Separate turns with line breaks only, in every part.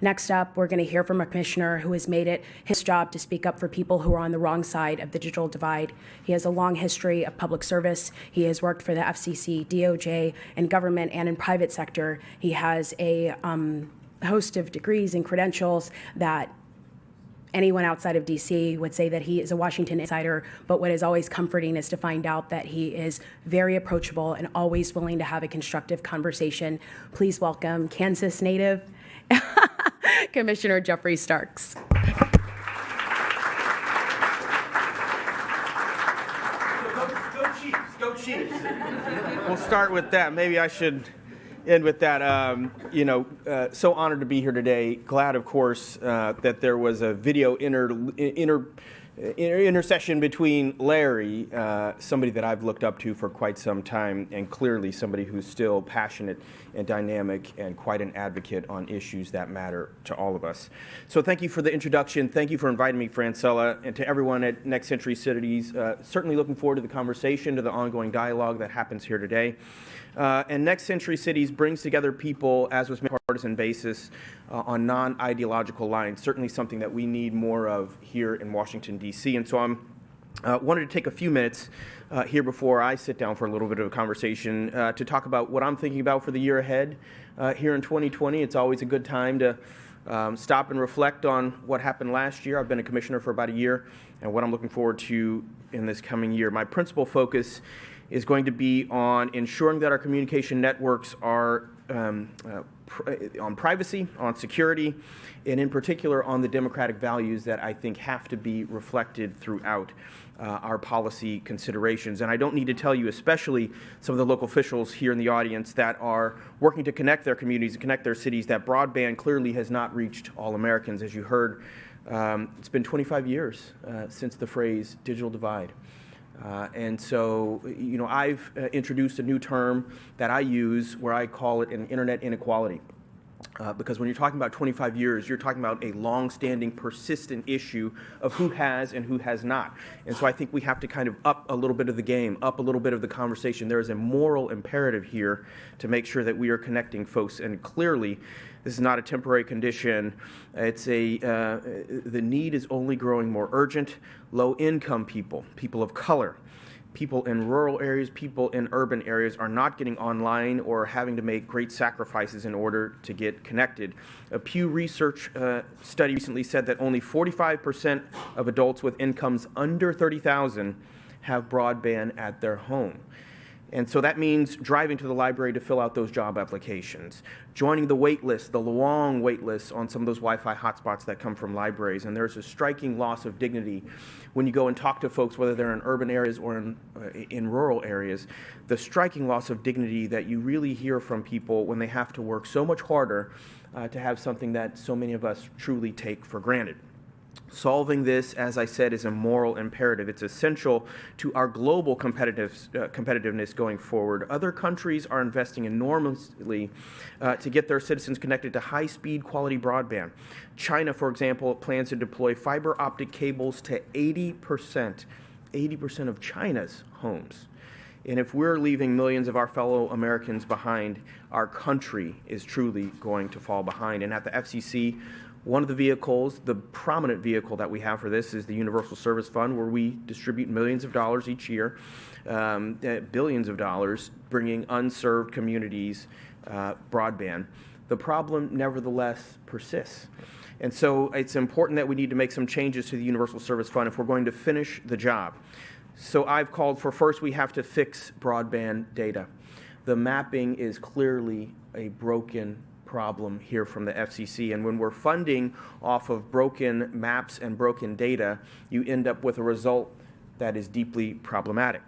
Next up, we're going to hear from a commissioner who has made it his job to speak up for people who are on the wrong side of the digital divide. He has a long history of public service. He has worked for the FCC, DOJ, in government and in private sector. He has a host of degrees and credentials that anyone outside of D.C. would say that he is a Washington insider, but what is always comforting is to find out that he is very approachable and always willing to have a constructive conversation. Please welcome Kansas native Commissioner Geoffrey Starks.
Go Chiefs. We'll start with that. Maybe I should end with that. So honored to be here today. Glad, of course, that there was a video intercession between Larry, somebody that I've looked up to for quite some time, and clearly somebody who's still passionate and dynamic and quite an advocate on issues that matter to all of us. So thank you for the introduction. Thank you for inviting me, Francella, and to everyone at Next Century Cities. Certainly looking forward to the conversation, to the ongoing dialogue that happens here today. And Next Century Cities brings together people, as was made on a partisan basis, on non-ideological lines, certainly something that we need more of here in Washington, D.C. And so I wanted to take a few minutes here before I sit down for a little bit of a conversation to talk about what I'm thinking about for the year ahead here in 2020. It's always a good time to stop and reflect on what happened last year. I've been a commissioner for about a year, and what I'm looking forward to in this coming year. My principal focus is going to be on ensuring that our communication networks are on privacy, on security, and in particular on the democratic values that I think have to be reflected throughout our policy considerations. And I don't need to tell you, especially some of the local officials here in the audience that are working to connect their communities and connect their cities, that broadband clearly has not reached all Americans. As you heard, it's been 25 years since the phrase digital divide. And so, I've introduced a new term that I use where I call it an internet inequality. Because when you're talking about 25 years, you're talking about a long-standing, persistent issue of who has and who has not. And so I think we have to kind of up a little bit of the game, up a little bit of the conversation. There is a moral imperative here to make sure that we are connecting folks. And clearly, this is not a temporary condition. It's the need is only growing more urgent. Low-income people, people of color, people in rural areas, people in urban areas are not getting online or having to make great sacrifices in order to get connected. A Pew Research study recently said that only 45% of adults with incomes under $30,000 have broadband at their home. And so that means driving to the library to fill out those job applications, joining the wait list, the long wait lists on some of those Wi-Fi hotspots that come from libraries. And there's a striking loss of dignity when you go and talk to folks, whether they're in urban areas or in rural areas, the striking loss of dignity that you really hear from people when they have to work so much harder to have something that so many of us truly take for granted. Solving this, as I said, is a moral imperative. It's essential to our global competitiveness going forward. Other countries are investing enormously to get their citizens connected to high-speed quality broadband. China, for example, plans to deploy fiber optic cables to 80% of China's homes. And if we're leaving millions of our fellow Americans behind, our country is truly going to fall behind. And at the FCC, one of the vehicles, the prominent vehicle that we have for this is the Universal Service Fund, where we distribute millions of dollars each year, billions of dollars, bringing unserved communities broadband. The problem, nevertheless, persists. And so it's important that we need to make some changes to the Universal Service Fund if we're going to finish the job. So I've called for, first, we have to fix broadband data. The mapping is clearly a broken problem here from the FCC, and when we're funding off of broken maps and broken data, you end up with a result that is deeply problematic.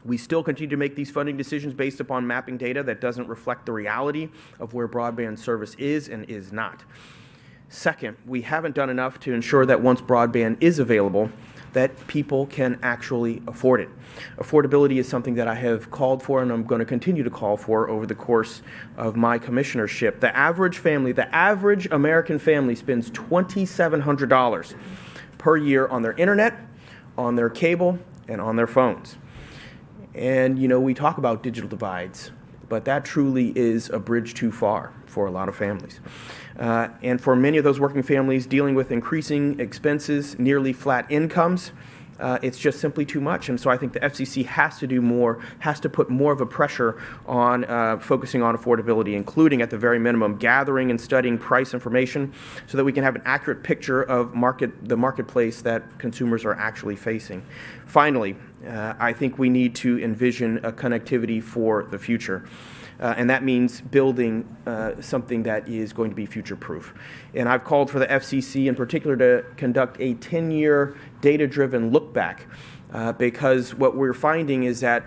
We still continue to make these funding decisions based upon mapping data that doesn't reflect the reality of where broadband service is and is not. Second, we haven't done enough to ensure that once broadband is available, that people can actually afford it. Affordability is something that I have called for and I'm going to continue to call for over the course of my commissionership. The average family, the average American family spends $2,700 per year on their internet, on their cable, and on their phones. And, we talk about digital divides. but that truly is a bridge too far for a lot of families. And for many of those working families dealing with increasing expenses, nearly flat incomes, it's just simply too much. And so I think the FCC has to do more, has to put more of a pressure on focusing on affordability, including at the very minimum gathering and studying price information so that we can have an accurate picture of the marketplace that consumers are actually facing. Finally, I think we need to envision a connectivity for the future. And that means building something that is going to be future-proof. And I've called for the FCC in particular to conduct a 10-year data-driven look-back because what we're finding is that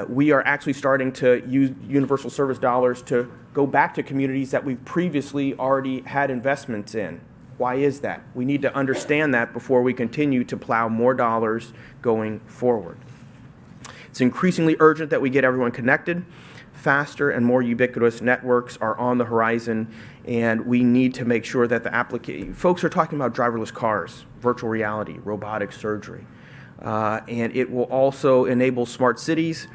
we are actually starting to use universal service dollars to go back to communities that we've previously already had investments in. Why is that? We need to understand that before we continue to plow more dollars going forward. It's increasingly urgent that we get everyone connected. Faster and more ubiquitous networks are on the horizon, and we need to make sure that folks are talking about driverless cars, virtual reality, robotic surgery, and it will also enable smart cities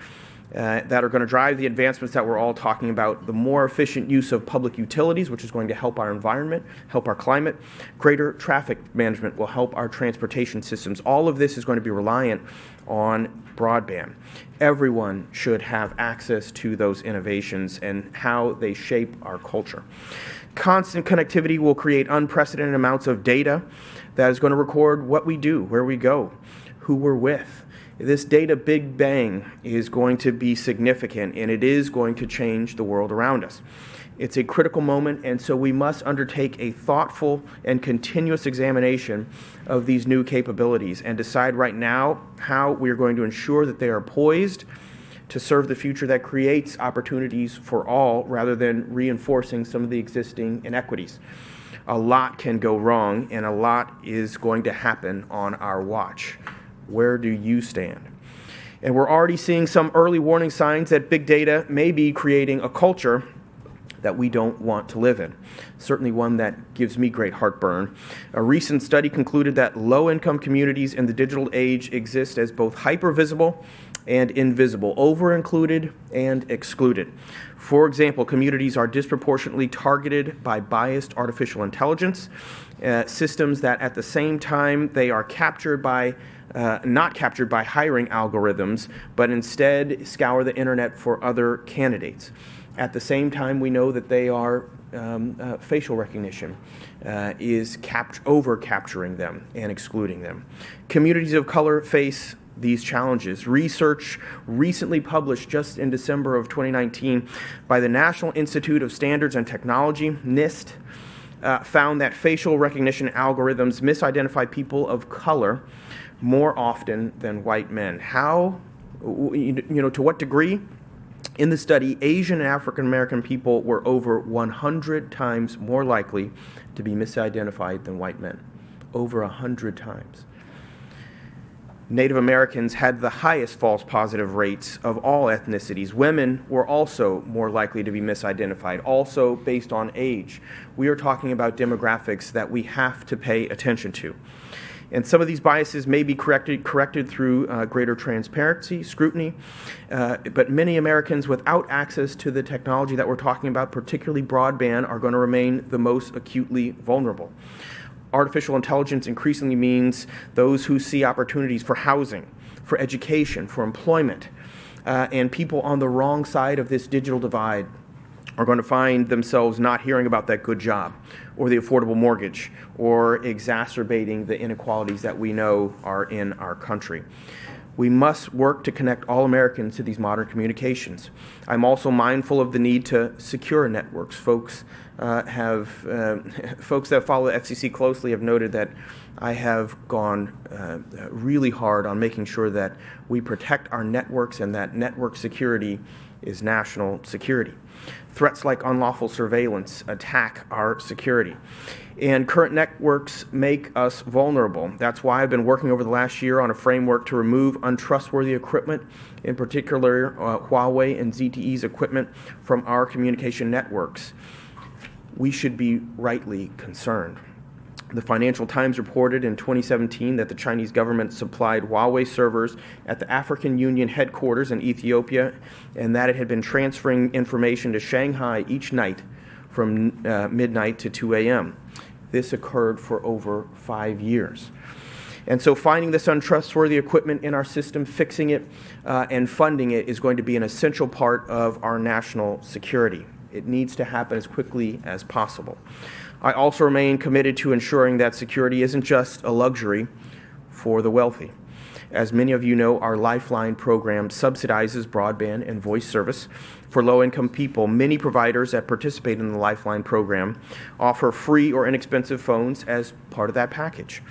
that are going to drive the advancements that we're all talking about, the more efficient use of public utilities, which is going to help our environment, help our climate. Greater traffic management will help our transportation systems. All of this is going to be reliant on broadband. Everyone should have access to those innovations and how they shape our culture. Constant connectivity will create unprecedented amounts of data that is going to record what we do, where we go, who we're with. This data big bang is going to be significant, and it is going to change the world around us. It's a critical moment, and so we must undertake a thoughtful and continuous examination of these new capabilities and decide right now how we are going to ensure that they are poised to serve the future that creates opportunities for all rather than reinforcing some of the existing inequities. A lot can go wrong, and a lot is going to happen on our watch. Where do you stand? And we're already seeing some early warning signs that big data may be creating a culture that we don't want to live in. Certainly one that gives me great heartburn. A recent study concluded that low-income communities in the digital age exist as both hyper-visible and invisible, over-included and excluded. For example, communities are disproportionately targeted by biased artificial intelligence, systems that at the same time they are not captured by hiring algorithms, but instead scour the internet for other candidates. At the same time, we know that they are facial recognition is over-capturing them and excluding them. Communities of color face these challenges. Research recently published just in December of 2019 by the National Institute of Standards and Technology, NIST, found that facial recognition algorithms misidentify people of color more often than white men. How, to what degree? In the study, Asian and African American people were over 100 times more likely to be misidentified than white men. Over 100 times. Native Americans had the highest false positive rates of all ethnicities. Women were also more likely to be misidentified, also based on age. We are talking about demographics that we have to pay attention to. And some of these biases may be corrected through greater transparency, scrutiny, but many Americans without access to the technology that we're talking about, particularly broadband, are going to remain the most acutely vulnerable. Artificial intelligence increasingly means those who see opportunities for housing, for education, for employment, and people on the wrong side of this digital divide are going to find themselves not hearing about that good job or the affordable mortgage or exacerbating the inequalities that we know are in our country. We must work to connect all Americans to these modern communications. I'm also mindful of the need to secure networks. Folks that follow the FCC closely have noted that I have gone really hard on making sure that we protect our networks and that network security is national security. Threats like unlawful surveillance attack our security. And current networks make us vulnerable. That's why I've been working over the last year on a framework to remove untrustworthy equipment, in particular Huawei and ZTE's equipment, from our communication networks. We should be rightly concerned. The Financial Times reported in 2017 that the Chinese government supplied Huawei servers at the African Union headquarters in Ethiopia, and that it had been transferring information to Shanghai each night from midnight to 2 a.m. This occurred for over 5 years. And so finding this untrustworthy equipment in our system, fixing it, and funding it is going to be an essential part of our national security. It needs to happen as quickly as possible. I also remain committed to ensuring that security isn't just a luxury for the wealthy. As many of you know, our Lifeline program subsidizes broadband and voice service for low-income people. Many providers that participate in the Lifeline program offer free or inexpensive phones as part of that package.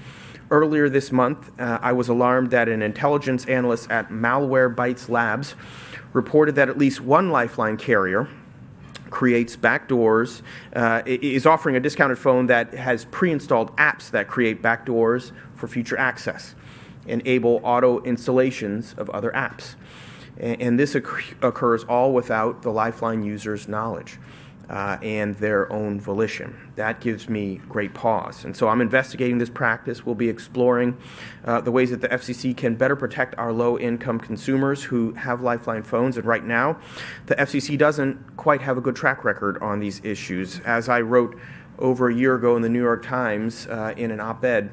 Earlier this month, I was alarmed that an intelligence analyst at Malwarebytes Labs reported that at least one Lifeline carrier creates backdoors, is offering a discounted phone that has pre-installed apps that create backdoors for future access, enable auto installations of other apps. And this occurs all without the Lifeline user's knowledge and their own volition. That gives me great pause. And so I'm investigating this practice. We'll be exploring the ways that the FCC can better protect our low-income consumers who have Lifeline phones. And right now, the FCC doesn't quite have a good track record on these issues. As I wrote over a year ago in the New York Times in an op-ed,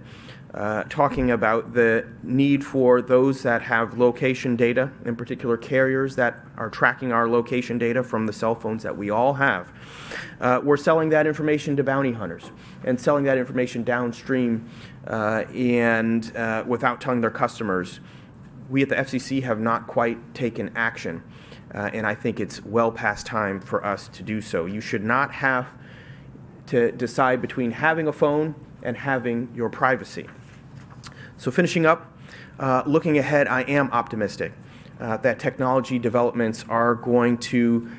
talking about the need for those that have location data, in particular carriers that are tracking our location data from the cell phones that we all have. We're selling that information to bounty hunters and selling that information downstream and without telling their customers. We at the FCC have not quite taken action, and I think it's well past time for us to do so. You should not have to decide between having a phone and having your privacy. So finishing up, looking ahead, I am optimistic that technology developments are going to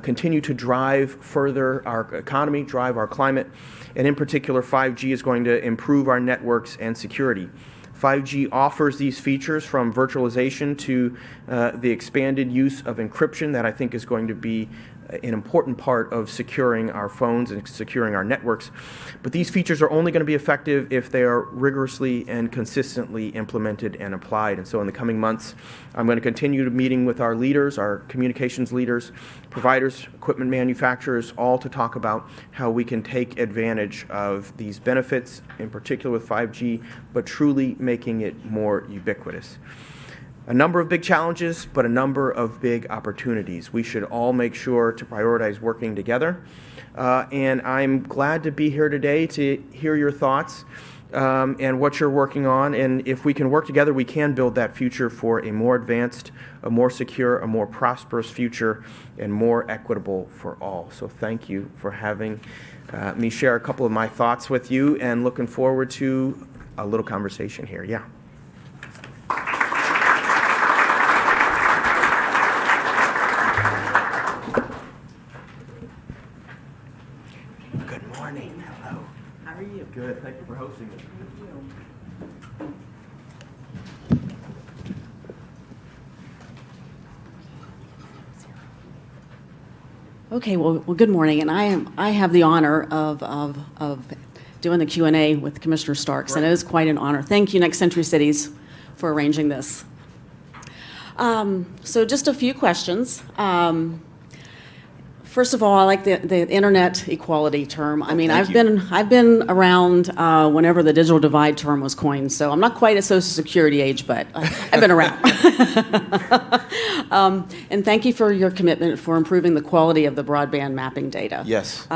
continue to drive further our economy, drive our climate, and in particular 5G is going to improve our networks and security. 5G offers these features from virtualization to the expanded use of encryption that I think is going to be an important part of securing our phones and securing our networks. But these features are only going to be effective if they are rigorously and consistently implemented and applied. And so in the coming months, I'm going to continue meeting with our leaders, our communications leaders, providers, equipment manufacturers, all to talk about how we can take advantage of these benefits, in particular with 5G, but truly making it more ubiquitous. A number of big challenges, but a number of big opportunities. We should all make sure to prioritize working together. And I'm glad to be here today to hear your thoughts and what you're working on. And if we can work together, we can build that future for a more advanced, a more secure, a more prosperous future, and more equitable for all. So thank you for having me share a couple of my thoughts with you, and looking forward to a little conversation here. Yeah. Good. Thank you for hosting us.
Okay. Well, good morning, and I have the honor of doing the Q&A with Commissioner Starks, right. And it is quite an honor. Thank you, Next Century Cities, for arranging this. So, just a few questions. First of all, I like the internet equality term. I mean, I've been around whenever the digital divide term was coined, so I'm not quite a Social Security age, but I've been around. And thank you for your commitment for improving the quality of the broadband mapping data.
Yes.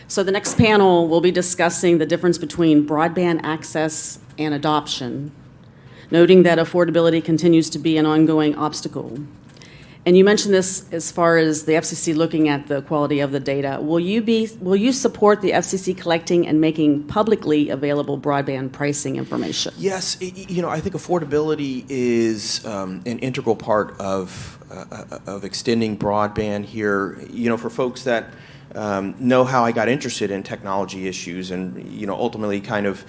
So the next panel will be discussing the difference between broadband access and adoption, noting that affordability continues to be an ongoing obstacle. And you mentioned this as far as the FCC looking at the quality of the data. Will you support the FCC collecting and making publicly available broadband pricing information?
Yes, I think affordability is an integral part of extending broadband here. For folks that know how I got interested in technology issues, and ultimately kind of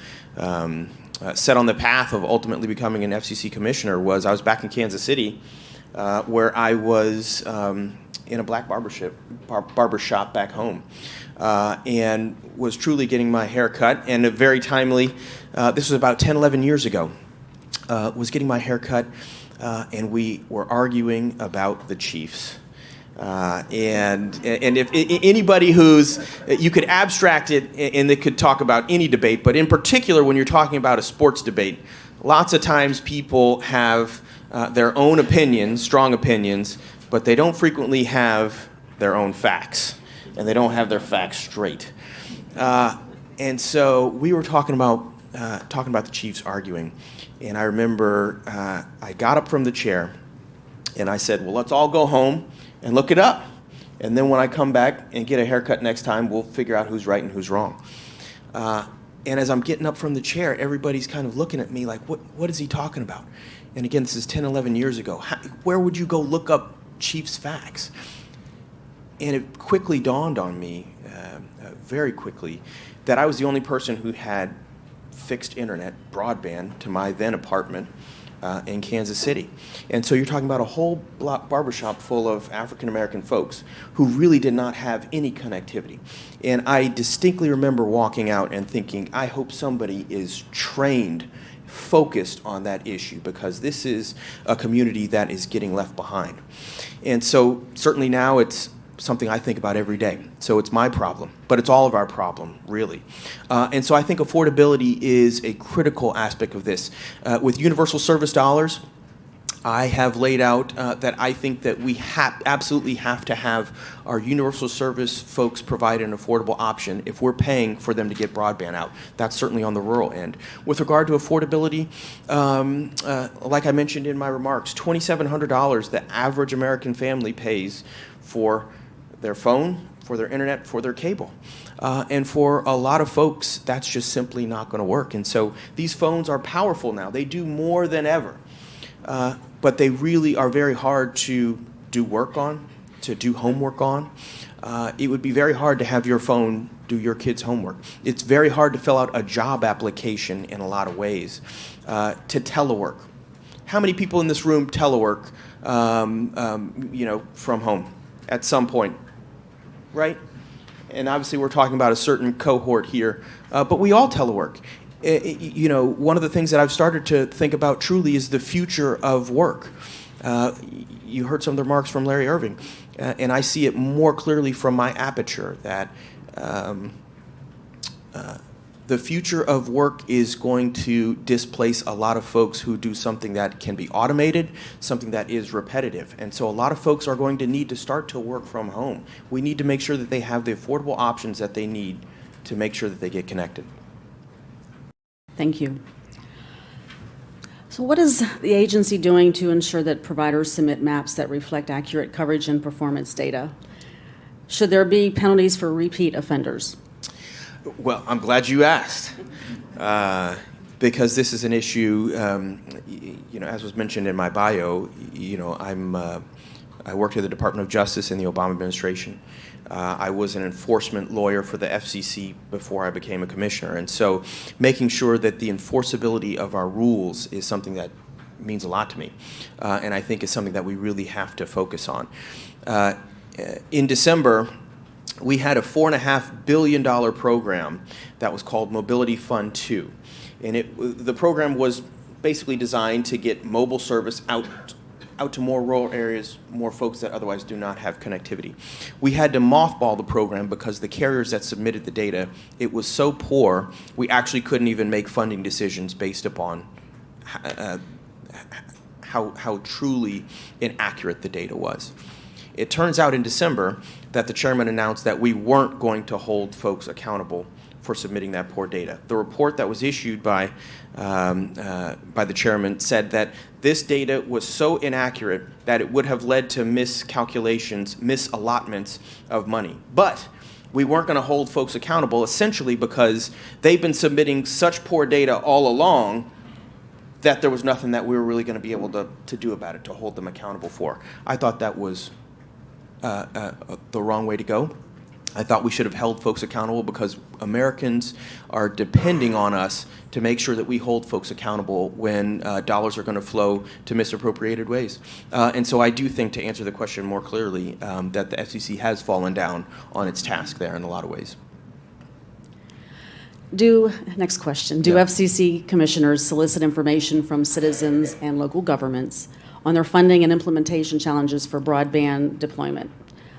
set on the path of ultimately becoming an FCC commissioner, I was back in Kansas City. Where I was in a black barber shop back home, and was truly getting my hair cut, and a very timely, this was about 10, 11 years ago, was getting my hair cut, and we were arguing about the Chiefs. And if anybody you could abstract it and they could talk about any debate, but in particular when you're talking about a sports debate, lots of times people have their own opinions, strong opinions, but they don't frequently have their own facts, and they don't have their facts straight. And so we were talking about the Chiefs arguing, and I remember I got up from the chair, and I said, well, let's all go home and look it up. And then when I come back and get a haircut next time, we'll figure out who's right and who's wrong. And as I'm getting up from the chair, everybody's kind of looking at me like, what is he talking about? And again, this is 10, 11 years ago. Where would you go look up Chiefs facts? And it quickly dawned on me, very quickly, that I was the only person who had fixed internet, broadband, to my then apartment in Kansas City. And so you're talking about a whole barbershop full of African-American folks who really did not have any connectivity. And I distinctly remember walking out and thinking, I hope somebody is trained, focused on that issue, because this is a community that is getting left behind. And so certainly now it's something I think about every day. So it's my problem, but it's all of our problem, really. And so I think affordability is a critical aspect of this. With universal service dollars, I have laid out that I think that we absolutely have to have our universal service folks provide an affordable option if we're paying for them to get broadband out. That's certainly on the rural end. With regard to affordability, like I mentioned in my remarks, $2,700 the average American family pays for their phone, for their internet, for their cable. And for a lot of folks, that's just simply not going to work. And so these phones are powerful now. They do more than ever. But they really are very hard to do work on, to do homework on. It would be very hard to have your phone do your kids' homework. It's very hard to fill out a job application in a lot of ways. To telework. How many people in this room telework, from home at some point, right? And obviously we're talking about a certain cohort here, but we all telework. One of the things that I've started to think about truly is the future of work. You heard some of the remarks from Larry Irving, and I see it more clearly from my aperture that the future of work is going to displace a lot of folks who do something that can be automated, something that is repetitive. And so a lot of folks are going to need to start to work from home. We need to make sure that they have the affordable options that they need to make sure that they get connected.
Thank you. So what is the agency doing to ensure that providers submit maps that reflect accurate coverage and performance data? Should there be penalties for repeat offenders?
Well, I'm glad you asked, because this is an issue, as was mentioned in my bio, I worked at the Department of Justice in the Obama administration. I was an enforcement lawyer for the FCC before I became a commissioner. And so making sure that the enforceability of our rules is something that means a lot to me, and I think is something that we really have to focus on. In December, we had a $4.5 billion program that was called Mobility Fund 2. And the program was basically designed to get mobile service out to more rural areas, more folks that otherwise do not have connectivity. We had to mothball the program because the carriers that submitted the data, it was so poor, we actually couldn't even make funding decisions based upon how truly inaccurate the data was. It turns out in December that the chairman announced that we weren't going to hold folks accountable for submitting that poor data. The report that was issued by the chairman said that this data was so inaccurate that it would have led to miscalculations, misallotments of money. But we weren't going to hold folks accountable essentially because they've been submitting such poor data all along that there was nothing that we were really going to be able to do about it, to hold them accountable for. I thought that was the wrong way to go. I thought we should have held folks accountable because Americans are depending on us to make sure that we hold folks accountable when dollars are going to flow to misappropriated ways. And so I do think, to answer the question more clearly, that the FCC has fallen down on its task there in a lot of ways.
Next question. Do
Yeah.
FCC commissioners solicit information from citizens and local governments on their funding and implementation challenges for broadband deployment?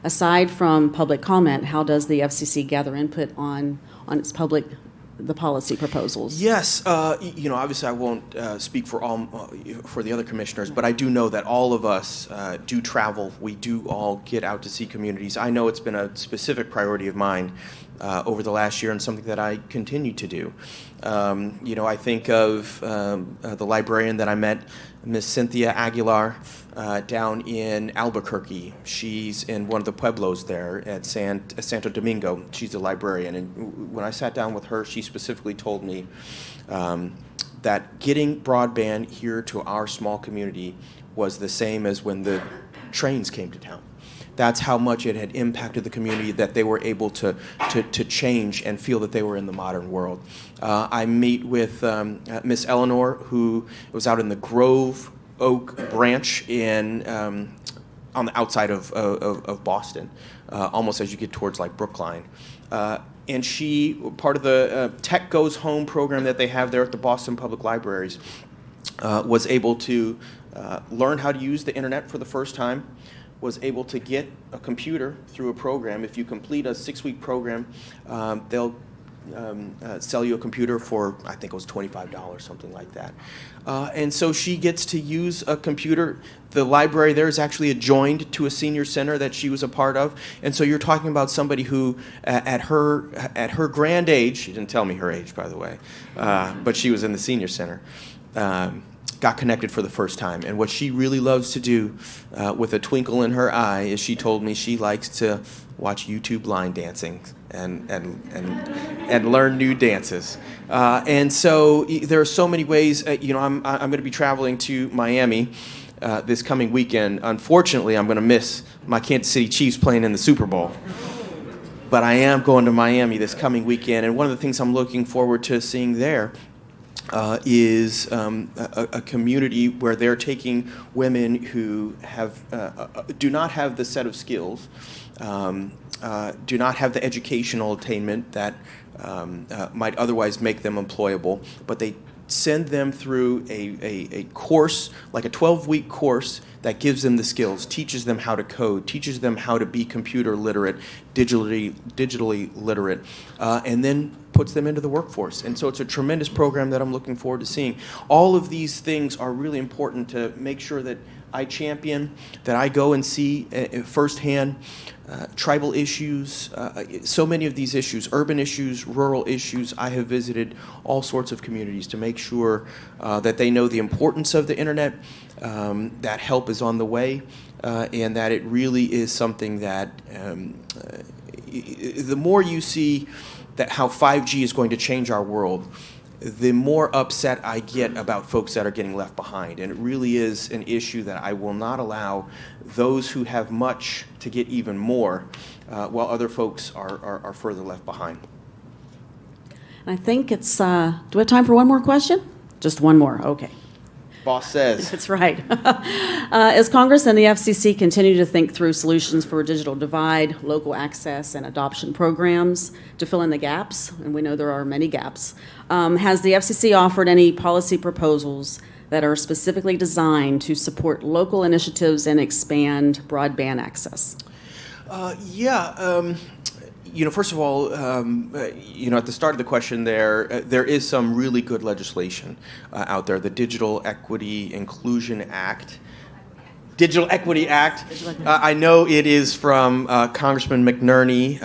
Aside from public comment, how does the FCC gather input on its the policy proposals?
Yes, obviously I won't speak for for the other commissioners, but I do know that all of us do travel. We do all get out to see communities. I know it's been a specific priority of mine over the last year and something that I continue to do. I think of the librarian that I met, Miss Cynthia Aguilar, down in Albuquerque. She's in one of the pueblos there at Santo Domingo. She's a librarian, and when I sat down with her, she specifically told me that getting broadband here to our small community was the same as when the trains came to town. That's how much it had impacted the community, that they were able to change and feel that they were in the modern world. I meet with Miss Eleanor, who was out in the Grove Oak branch on the outside of Boston, almost as you get towards like Brookline. And she, part of the Tech Goes Home program that they have there at the Boston Public Libraries, was able to learn how to use the internet for the first time, was able to get a computer through a program. If you complete a 6-week program, they'll sell you a computer for, I think it was $25, something like that. And so she gets to use a computer. The library there is actually adjoined to a senior center that she was a part of. And so you're talking about somebody who, at her grand age, she didn't tell me her age, by the way, but she was in the senior center, got connected for the first time. And what she really loves to do, with a twinkle in her eye, is she told me she likes to watch YouTube line dancing and learn new dances. And so there are so many ways. I'm going to be traveling to Miami this coming weekend. Unfortunately, I'm going to miss my Kansas City Chiefs playing in the Super Bowl. But I am going to Miami this coming weekend, and one of the things I'm looking forward to seeing there is a community where they're taking women who do not have the set of skills, do not have the educational attainment that might otherwise make them employable, but they send them through a course, like a 12-week course that gives them the skills, teaches them how to code, teaches them how to be computer literate, digitally literate, and then puts them into the workforce. And so it's a tremendous program that I'm looking forward to seeing. All of these things are really important to make sure that I champion, that I go and see firsthand tribal issues, so many of these issues, urban issues, rural issues. I have visited all sorts of communities to make sure that they know the importance of the internet, that help is on the way, and that it really is something that the more you see that how 5G is going to change our world, the more upset I get about folks that are getting left behind. And it really is an issue that I will not allow those who have much to get even more, while other folks are further left behind.
I think it's, do we have time for one more question? Just one more, okay.
Boss says.
That's right. As Congress and the FCC continue to think through solutions for a digital divide, local access, and adoption programs to fill in the gaps, and we know there are many gaps, has the FCC offered any policy proposals that are specifically designed to support local initiatives and expand broadband access?
First of all, at the start of the question there is some really good legislation out there. The Digital Equity Inclusion Act. Digital Equity Act. I know it is from Congressman McNerney,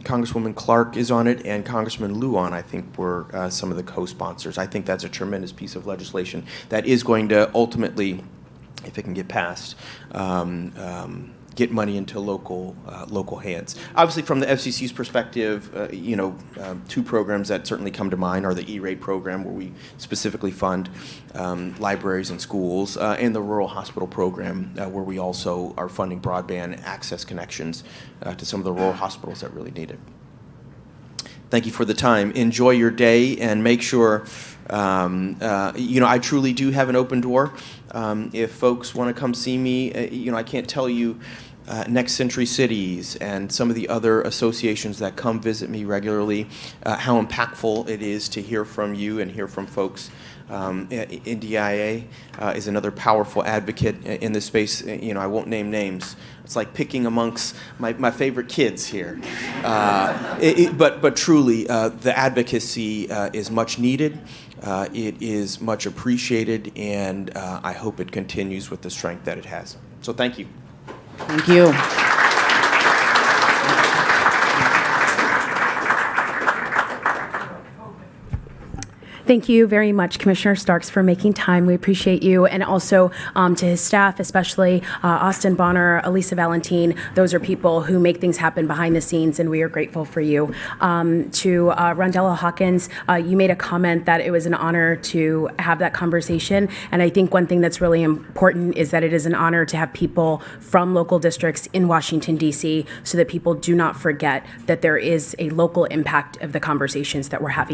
Congresswoman Clark is on it, and Congressman Lujan, I think, were some of the co-sponsors. I think that's a tremendous piece of legislation that is going to ultimately, if it can get passed, get money into local hands. Obviously, from the FCC's perspective, two programs that certainly come to mind are the E-rate program, where we specifically fund libraries and schools, and the rural hospital program, where we also are funding broadband access connections to some of the rural hospitals that really need it. Thank you for the time. Enjoy your day, and make sure, I truly do have an open door. If folks want to come see me, I can't tell you Next Century Cities and some of the other associations that come visit me regularly, how impactful it is to hear from you and hear from folks. NDIA is another powerful advocate in this space. I won't name names. It's like picking amongst my favorite kids here. But truly, the advocacy is much needed. It is much appreciated, and I hope it continues with the strength that it has. So thank you.
Thank you.
Thank you very much, Commissioner Starks, for making time. We appreciate you. And also to his staff, especially Austin Bonner, Elisa Valentine. Those are people who make things happen behind the scenes, and we are grateful for you. To Rondella Hawkins, you made a comment that it was an honor to have that conversation. And I think one thing that's really important is that it is an honor to have people from local districts in Washington, D.C., so that people do not forget that there is a local impact of the conversations that we're having.